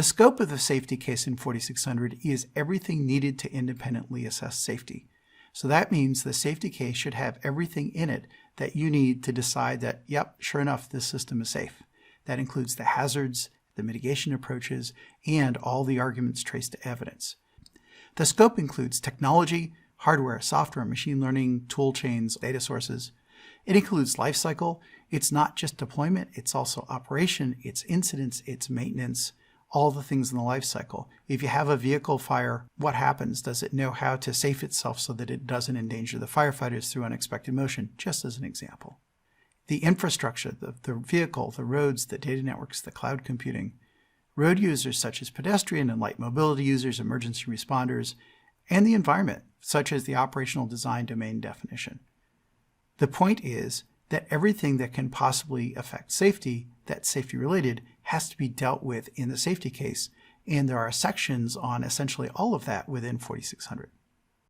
The scope of the safety case in 4600 is everything needed to independently assess safety. So that means the safety case should have everything in it that you need to decide that, yep, sure enough, this system is safe. That includes the hazards, the mitigation approaches, and all the arguments traced to evidence. The scope includes technology, hardware, software, machine learning, tool chains, data sources. It includes lifecycle. It's not just deployment, it's also operation, it's incidents, it's maintenance, all the things in the life cycle. If you have a vehicle fire, what happens? Does it know how to safe itself so that it doesn't endanger the firefighters through unexpected motion? Just as an example. The infrastructure, the vehicle, the roads, the data networks, the cloud computing, road users such as pedestrian and light mobility users, emergency responders, and the environment, such as the operational design domain definition. The point is that everything that can possibly affect safety, that's safety related, has to be dealt with in the safety case, and there are sections on essentially all of that within 4600.